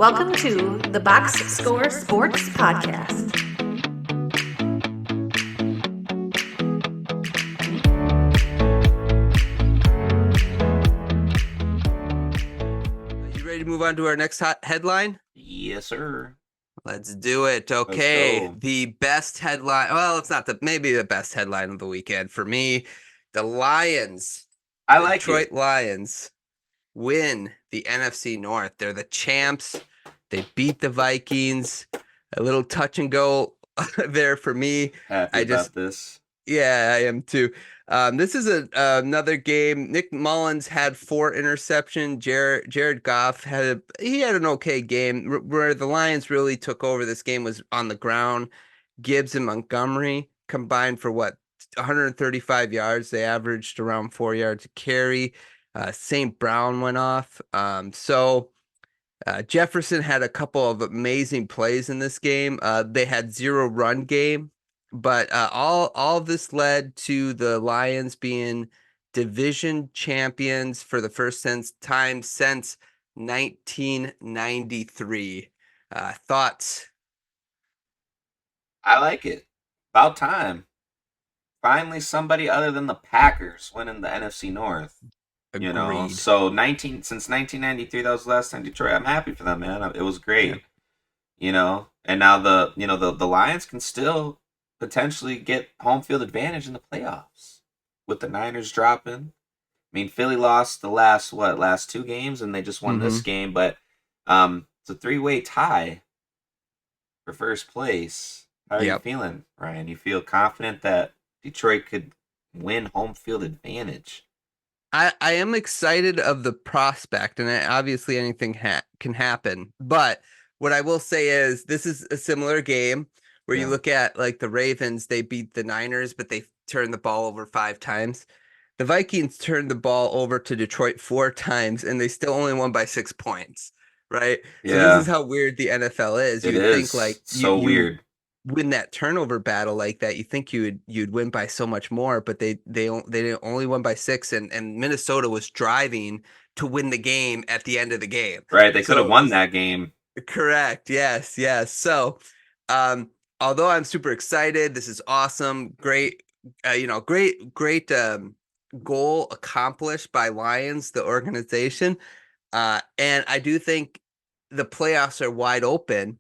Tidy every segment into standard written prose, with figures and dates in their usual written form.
Welcome to the Box Score Sports Podcast. You ready to move on to our next hot headline? Yes, sir. Let's do it. Okay. The best headline. Well, it's not maybe the best headline of the weekend for me. The Lions. I the like Detroit it. Lions win the NFC North. They're the champs. They beat the Vikings. A little touch and go there for me. Happy about this. Yeah, I am too. This is another game. Nick Mullins had 4 interceptions. Jared Goff had an okay game. Where the Lions really took over this game was on the ground. Gibbs and Montgomery combined for 135 yards. They averaged around 4 yards a carry. St. Brown went off. Jefferson had a couple of amazing plays in this game. They had 0 run game. But all of this led to the Lions being division champions for the first time since 1993. Thoughts? I like it. About time. Finally, somebody other than the Packers winning the NFC North. Agreed. So since 1993, that was the last time Detroit. I'm happy for them, man. It was great. Yeah. And now the Lions can still potentially get home field advantage in the playoffs with the Niners dropping. I mean, Philly lost the last 2 games, and they just won this game, but it's a 3-way tie for first place. How are you feeling, Ryan? You feel confident that Detroit could win home field advantage? I am excited of the prospect, and obviously anything can happen. But what I will say is this is a similar game where you look at like the Ravens, they beat the Niners, but they turned the ball over 5 times. The Vikings turned the ball over to Detroit 4 times, and they still only won by 6 points, right? Yeah. So this is how weird the NFL is. It You'd is think like so weird. Win that turnover battle like that, you think you'd win by so much more, but they only won by 6, and Minnesota was driving to win the game at the end of the game. Right, they could have won that game. Correct. Yes. So, although I'm super excited, this is awesome. Great, great goal accomplished by Lions, the organization. And I do think the playoffs are wide open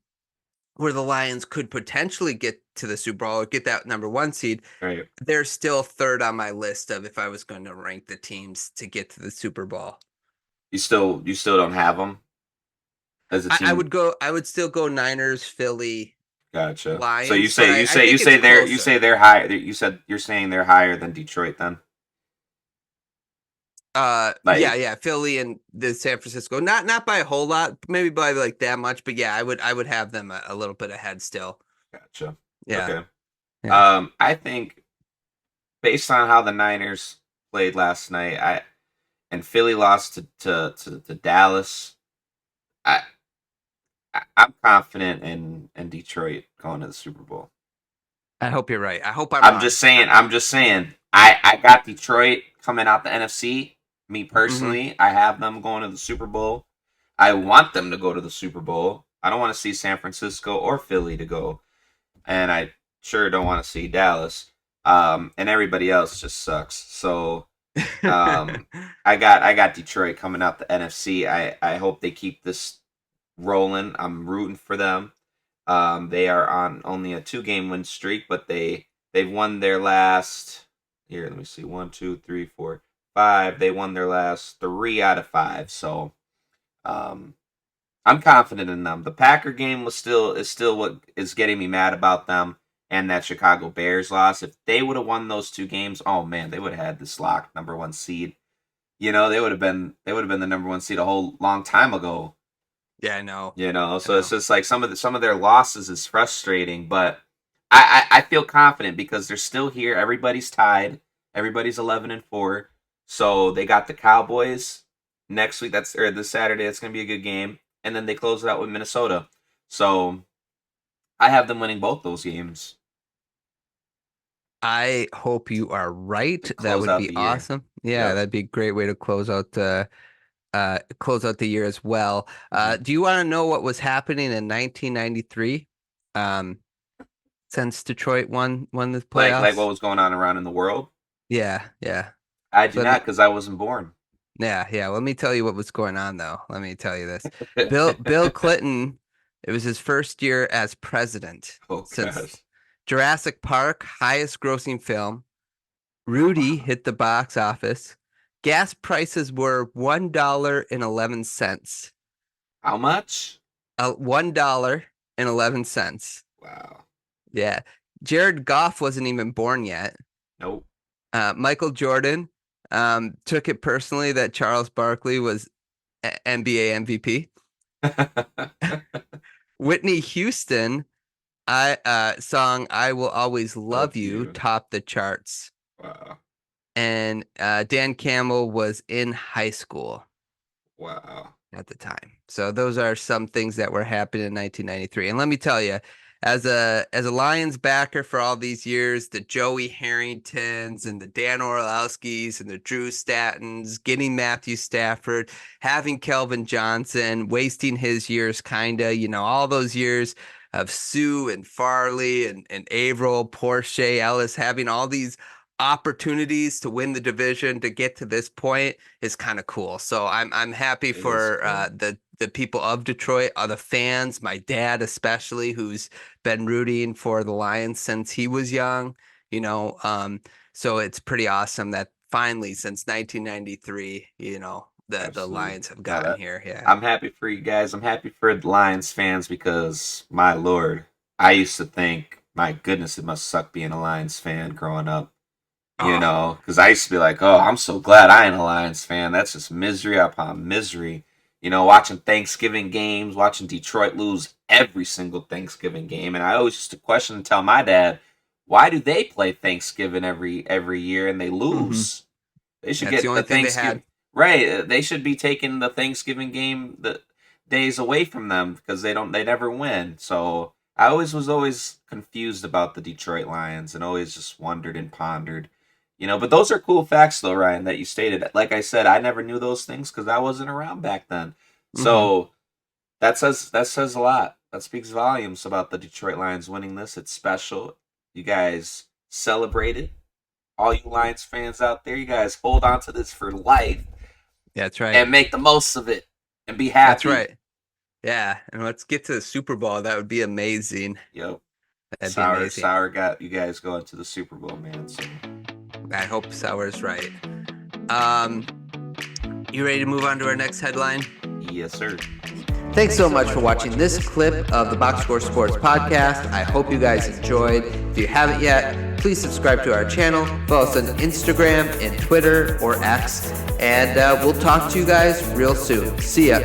where the Lions could potentially get to the Super Bowl or get that number 1 seed. Right. They're still 3rd on my list of if I was going to rank the teams to get to the Super Bowl. You still don't have them as a team? I would still go Niners, Philly. Gotcha. Lions, so you say they're higher. You're saying they're higher than Detroit then? Yeah, Philly and the San Francisco, not by a whole lot, maybe by like that much, but yeah, I would have them a little bit ahead still. Gotcha. Yeah. Okay. Yeah. I think based on how the Niners played last night, and Philly lost to Dallas, I'm confident in Detroit going to the Super Bowl. I hope you're right. I hope I'm wrong. I'm just saying. I got Detroit coming out the NFC. Me personally, I have them going to the Super Bowl. I want them to go to the Super Bowl. I don't want to see San Francisco or Philly to go, and I sure don't want to see Dallas. And everybody else just sucks. So, I got Detroit coming out the NFC. I hope they keep this rolling. I'm rooting for them. They are on only a 2-game win streak, but they've won their last. Here, let me see. 1, 2, 3, 4, 5. They won their last 3 out of 5. So, I'm confident in them. The Packer game is still what is getting me mad about them, and that Chicago Bears loss. If they would have won those 2 games, oh man, they would have had this locked number 1 seed. They would have been the number 1 seed a whole long time ago. Yeah, I know. So it's just like some of their losses is frustrating, but I feel confident because they're still here. Everybody's tied. Everybody's 11-4. So they got the Cowboys next week. This Saturday. That's gonna be a good game, and then they close it out with Minnesota. So I have them winning both those games. I hope you are right. That would be awesome. Yeah, that'd be a great way to close out close out the year as well. Do you want to know what was happening in 1993? Since Detroit won the playoffs? Like what was going on around in the world? Yeah. I do Let not, me, because I wasn't born. yeah. Let me tell you what was going on, though. Let me tell you this. Bill Clinton, it was his first year as president. Oh, Since gosh. Jurassic Park, highest grossing film. Rudy hit the box office. Gas prices were $1.11. How much? $1.11. Wow. Yeah. Jared Goff wasn't even born yet. Nope. Michael Jordan took it personally that Charles Barkley was NBA MVP. Whitney Houston song "I Will Always Love You" topped the charts. Wow. And Dan Campbell was in high school. Wow. At the time. So those are some things that were happening in 1993. And let me tell you, as a Lions backer for all these years, the Joey Harringtons and the Dan Orlowskis and the Drew Stattons, getting Matthew Stafford, having Kelvin Johnson, wasting his years, all those years of Sue and Farley and Averill, Porsche, Ellis, having all these opportunities to win the division to get to this point is kind of cool. So I'm happy for the people of Detroit, the fans, my dad especially, who's been rooting for the Lions since he was young. So it's pretty awesome that finally, since 1993, the Lions have gotten here. Yeah, I'm happy for you guys. I'm happy for the Lions fans because, my lord, I used to think, my goodness, it must suck being a Lions fan growing up. Because I used to be like, oh, I'm so glad I ain't a Lions fan. That's just misery upon misery. Watching Thanksgiving games, watching Detroit lose every single Thanksgiving game. And I always used to question and tell my dad, why do they play Thanksgiving every year and they lose? They should get the Thanksgiving. Right. They should be taking the Thanksgiving game the days away from them because they never win. So I was always confused about the Detroit Lions and always just wondered and pondered. But those are cool facts, though, Ryan, that you stated. Like I said, I never knew those things because I wasn't around back then. So that says a lot. That speaks volumes about the Detroit Lions winning this. It's special. You guys celebrated. All you Lions fans out there, you guys hold on to this for life. Yeah, that's right. And make the most of it and be happy. That's right. Yeah, and let's get to the Super Bowl. That would be amazing. Yep. That'd be amazing. Sour got you guys going to the Super Bowl, man. So. I hope Sour's right. You ready to move on to our next headline? Yes, sir. Thanks so much for watching this clip of the Box Score Sports Podcast. I hope you guys enjoyed. If you haven't yet, please subscribe to our channel. Follow us on Instagram and Twitter or X. And we'll talk to you guys real soon. See ya.